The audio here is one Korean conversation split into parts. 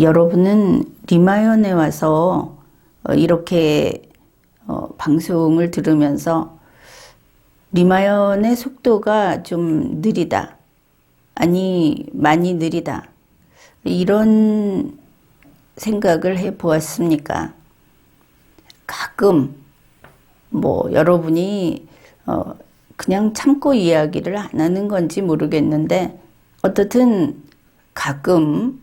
여러분은 리마연에 와서 이렇게 방송을 들으면서 리마연의 속도가 좀 느리다, 아니 많이 느리다, 이런 생각을 해 보았습니까? 가끔 여러분이 그냥 참고 이야기를 안 하는 건지 모르겠는데, 어떻든 가끔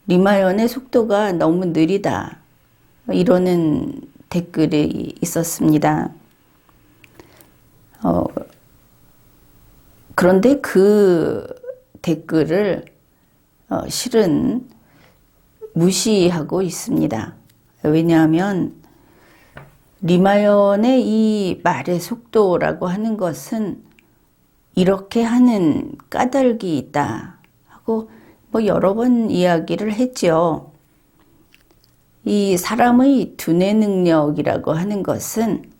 리마연의 속도가 너무 느리다, 이러는 댓글이 있었습니다. 그런데 그 댓글을 실은 무시하고 있습니다. 왜냐하면 리마연의 이 말의 속도라고 하는 것은 이렇게 하는 까닭이 있다 하고 여러 번 이야기를 했죠. 이 사람의 두뇌 능력이라고 하는 것은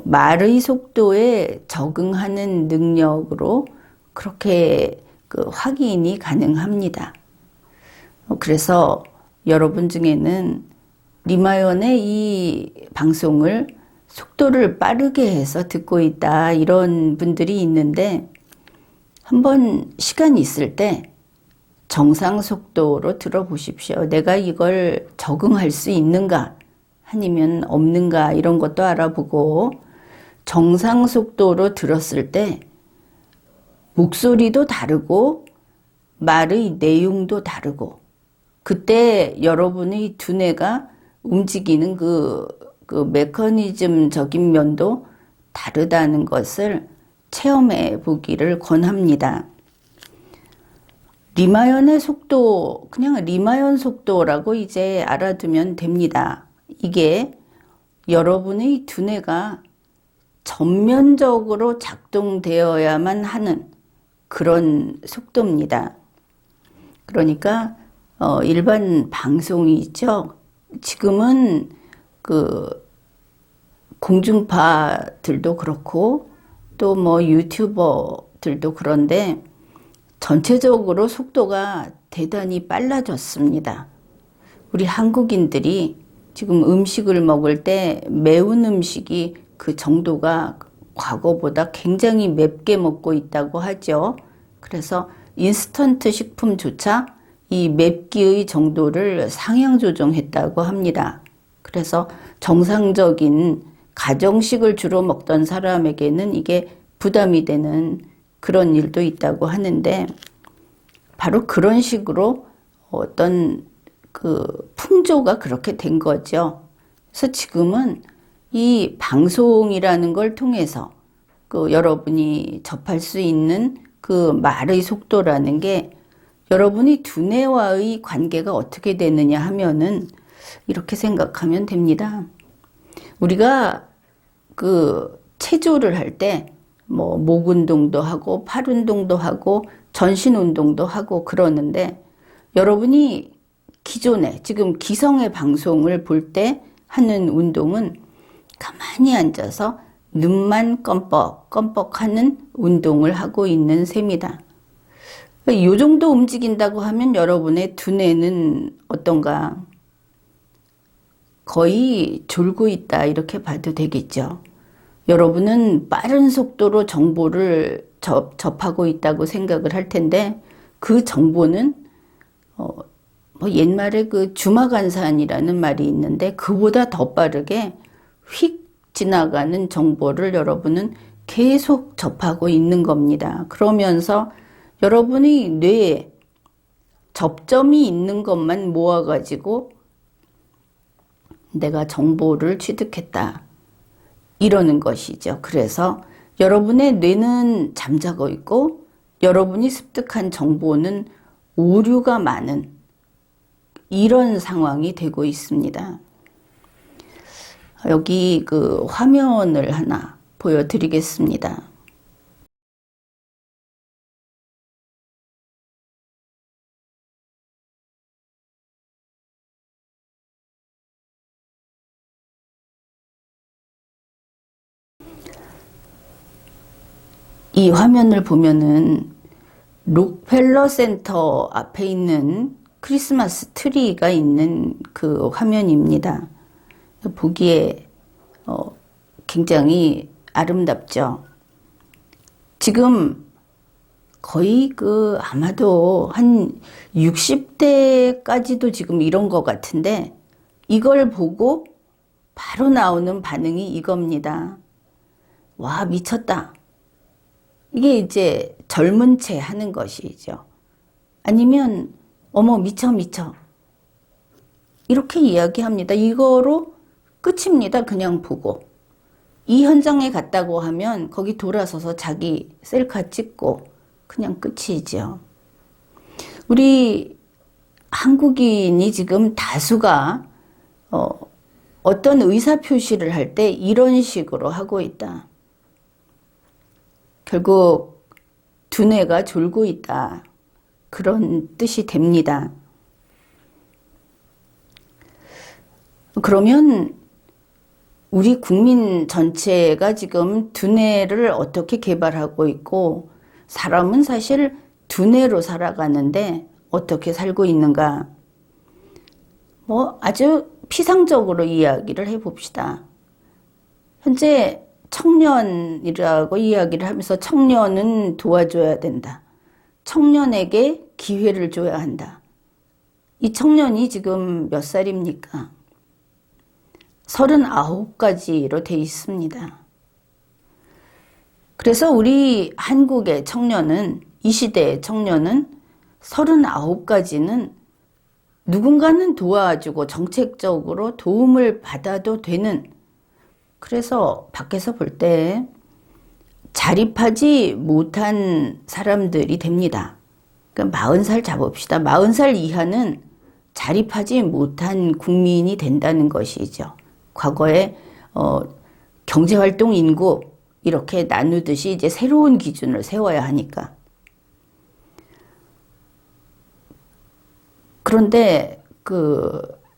말의 속도에 적응하는 능력으로 그렇게 확인이 가능합니다. 그래서 여러분 중에는 리마연의 이 방송을 속도를 빠르게 해서 듣고 있다, 이런 분들이 있는데, 한번 시간 있을 때 정상 속도로 들어보십시오. 내가 이걸 적응할 수 있는가 아니면 없는가, 이런 것도 알아보고, 정상 속도로 들었을 때 목소리도 다르고 말의 내용도 다르고, 그때 여러분의 두뇌가 움직이는 그 메커니즘적인 면도 다르다는 것을 체험해 보기를 권합니다. 리마연의 속도, 그냥 리마연 속도라고 이제 알아두면 됩니다. 이게 여러분의 두뇌가 전면적으로 작동되어야만 하는 그런 속도입니다. 그러니까 일반 방송이 있죠. 지금은 공중파들도 그렇고 또 유튜버들도 그런데 전체적으로 속도가 대단히 빨라졌습니다. 우리 한국인들이 지금 음식을 먹을 때 매운 음식이 그 정도가 과거보다 굉장히 맵게 먹고 있다고 하죠. 그래서 인스턴트 식품조차 이 맵기의 정도를 상향 조정했다고 합니다. 그래서 정상적인 가정식을 주로 먹던 사람에게는 이게 부담이 되는 그런 일도 있다고 하는데, 바로 그런 식으로 어떤 풍조가 그렇게 된 거죠. 그래서 지금은 이 방송이라는 걸 통해서 여러분이 접할 수 있는 그 말의 속도라는 게 여러분이 두뇌와의 관계가 어떻게 되느냐 하면은 이렇게 생각하면 됩니다. 우리가 체조를 할 때 목 운동도 하고 팔 운동도 하고 전신 운동도 하고 그러는데, 여러분이 기존에 지금 기성의 방송을 볼 때 하는 운동은 가만히 앉아서 눈만 껌뻑껌뻑 하는 운동을 하고 있는 셈이다. 이 정도 움직인다고 하면 여러분의 두뇌는 어떤가? 거의 졸고 있다, 이렇게 봐도 되겠죠. 여러분은 빠른 속도로 정보를 접하고 있다고 생각을 할 텐데, 그 정보는 옛말에 주마간산이라는 말이 있는데, 그보다 더 빠르게 휙 지나가는 정보를 여러분은 계속 접하고 있는 겁니다. 그러면서 여러분의 뇌에 접점이 있는 것만 모아가지고 내가 정보를 취득했다, 이러는 것이죠. 그래서 여러분의 뇌는 잠자고 있고 여러분이 습득한 정보는 오류가 많은 이런 상황이 되고 있습니다. 여기 화면을 하나 보여드리겠습니다. 이 화면을 보면은 록펠러 센터 앞에 있는 크리스마스 트리가 있는 그 화면입니다. 보기에 굉장히 아름답죠. 지금 거의 아마도 한 60대까지도 지금 이런 것 같은데, 이걸 보고 바로 나오는 반응이 이겁니다. 와, 미쳤다. 이게 이제 젊은 채 하는 것이죠. 아니면 어머, 미쳐 미쳐, 이렇게 이야기합니다. 이거로 끝입니다. 그냥 보고. 이 현장에 갔다고 하면 거기 돌아서서 자기 셀카 찍고 그냥 끝이죠. 우리 한국인이 지금 다수가 어떤 의사표시를 할 때 이런 식으로 하고 있다. 결국 두뇌가 졸고 있다. 그런 뜻이 됩니다. 그러면 우리 국민 전체가 지금 두뇌를 어떻게 개발하고 있고, 사람은 사실 두뇌로 살아가는데 어떻게 살고 있는가? 아주 피상적으로 이야기를 해봅시다. 현재 청년이라고 이야기를 하면서 청년은 도와줘야 된다. 청년에게 기회를 줘야 한다. 이 청년이 지금 몇 살입니까? 39가지로 돼 있습니다. 그래서 우리 한국의 청년은, 이 시대의 청년은 39가지는 누군가는 도와주고 정책적으로 도움을 받아도 되는, 그래서 밖에서 볼 때 자립하지 못한 사람들이 됩니다. 그러니까 40살 잡읍시다. 40살 이하는 자립하지 못한 국민이 된다는 것이죠. 과거에 경제활동 인구 이렇게 나누듯이 이제 새로운 기준을 세워야 하니까. 그런데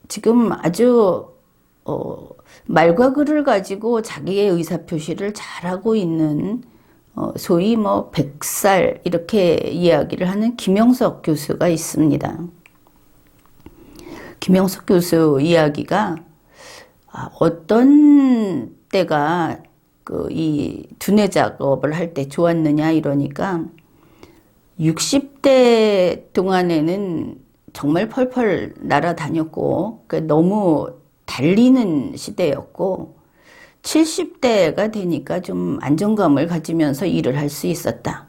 지금 아주 말과 글을 가지고 자기의 의사표시를 잘하고 있는 소위 100살 이렇게 이야기를 하는 김영석 교수가 있습니다. 김영석 교수 이야기가 어떤 때가 이 두뇌 작업을 할 때 좋았느냐 이러니까 60대 동안에는 정말 펄펄 날아다녔고 너무 달리는 시대였고 70대가 되니까 좀 안정감을 가지면서 일을 할 수 있었다.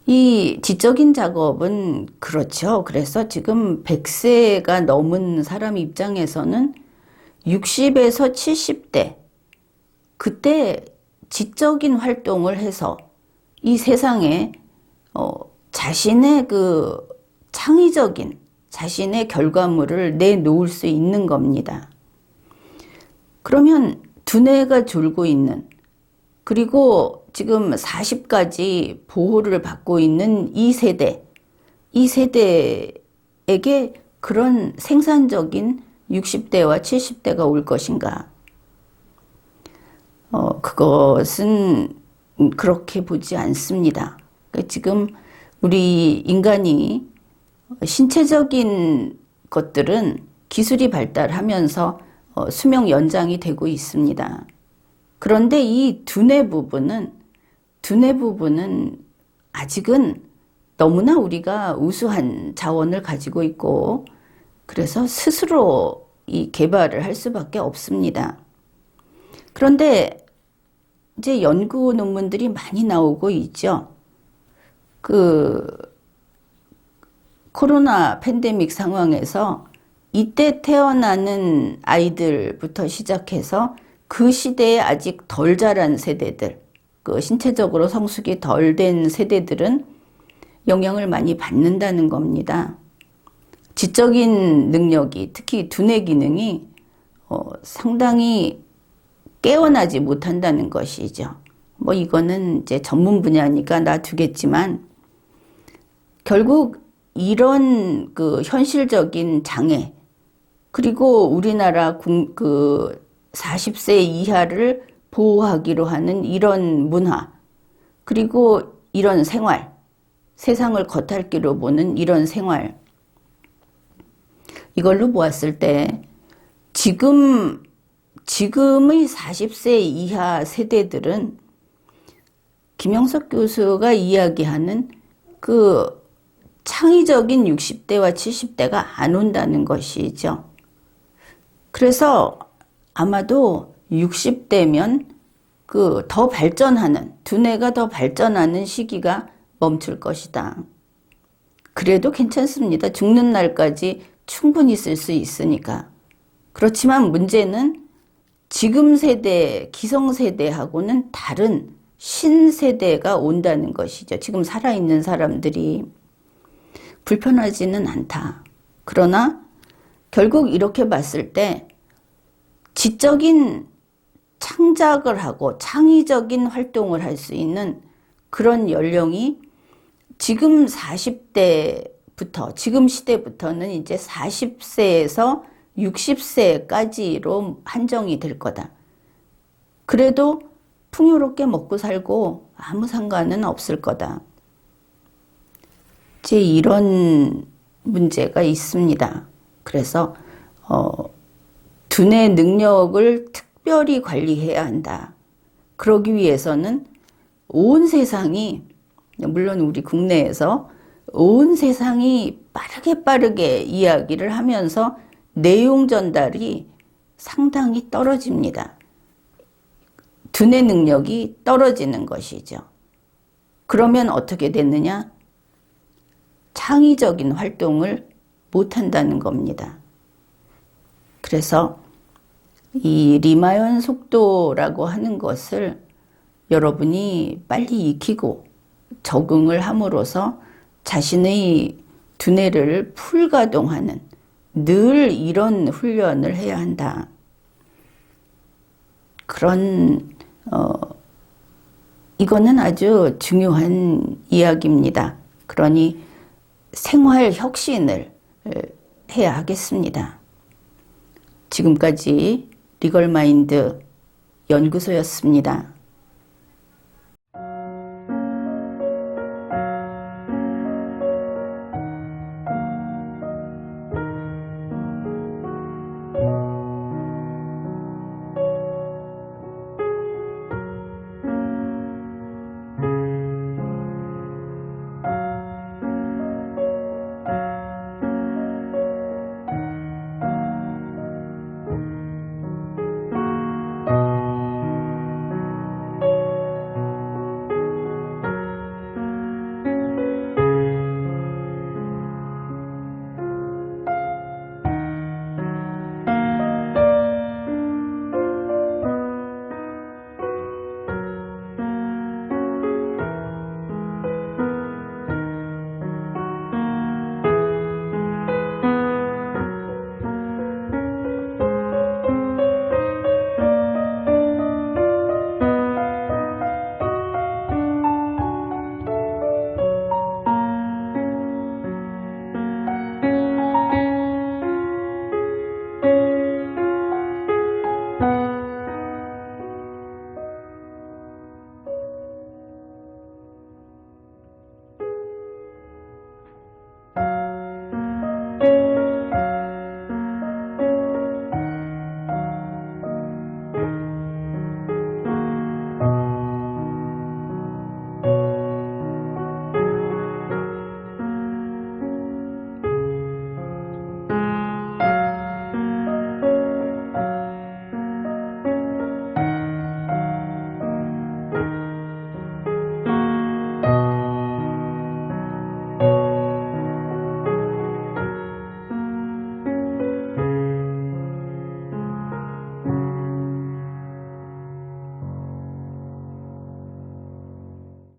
이 지적인 작업은 그렇죠. 그래서 지금 100세가 넘은 사람 입장에서는 60에서 70대 그때 지적인 활동을 해서 이 세상에 자신의 창의적인 자신의 결과물을 내놓을 수 있는 겁니다. 그러면 두뇌가 졸고 있는, 그리고 지금 40까지 보호를 받고 있는 이 세대에게 그런 생산적인 60대와 70대가 올 것인가? 그것은 그렇게 보지 않습니다. 지금 우리 인간이 신체적인 것들은 기술이 발달하면서 수명 연장이 되고 있습니다. 그런데 이 두뇌 부분은 아직은 너무나 우리가 우수한 자원을 가지고 있고, 그래서 스스로 이 개발을 할 수밖에 없습니다. 그런데 이제 연구 논문들이 많이 나오고 있죠. 코로나 팬데믹 상황에서 이때 태어나는 아이들부터 시작해서 그 시대에 아직 덜 자란 세대들, 신체적으로 성숙이 덜 된 세대들은 영향을 많이 받는다는 겁니다. 지적인 능력이, 특히 두뇌 기능이 상당히 깨어나지 못한다는 것이죠. 이거는 이제 전문 분야니까 놔두겠지만, 결국 이런 현실적인 장애, 그리고 우리나라 40세 이하를 보호하기로 하는 이런 문화, 그리고 이런 생활, 세상을 겉핥기로 보는 이런 생활, 이걸로 보았을 때 지금의 40세 이하 세대들은 김영석 교수가 이야기하는 그 창의적인 60대와 70대가 안 온다는 것이죠. 그래서 아마도 60대면 그 더 발전하는, 두뇌가 더 발전하는 시기가 멈출 것이다. 그래도 괜찮습니다. 죽는 날까지 충분히 쓸 수 있으니까. 그렇지만 문제는 지금 세대, 기성세대하고는 다른 신세대가 온다는 것이죠. 지금 살아있는 사람들이 불편하지는 않다. 그러나 결국 이렇게 봤을 때 지적인 창작을 하고 창의적인 활동을 할 수 있는 그런 연령이 지금 40대부터, 지금 시대부터는 이제 40세에서 60세까지로 한정이 될 거다. 그래도 풍요롭게 먹고 살고 아무 상관은 없을 거다. 이제 이런 문제가 있습니다. 그래서 두뇌 능력을 특별히 관리해야 한다. 그러기 위해서는 온 세상이, 물론 우리 국내에서 온 세상이 빠르게 이야기를 하면서 내용 전달이 상당히 떨어집니다. 두뇌 능력이 떨어지는 것이죠. 그러면 어떻게 됐느냐? 창의적인 활동을 못한다는 겁니다. 그래서 이 리마연 속도라고 하는 것을 여러분이 빨리 익히고 적응을 함으로써 자신의 두뇌를 풀가동하는 늘 이런 훈련을 해야 한다. 그런 이거는 아주 중요한 이야기입니다. 그러니 생활 혁신을 해야 하겠습니다. 지금까지 리걸마인드 연구소였습니다.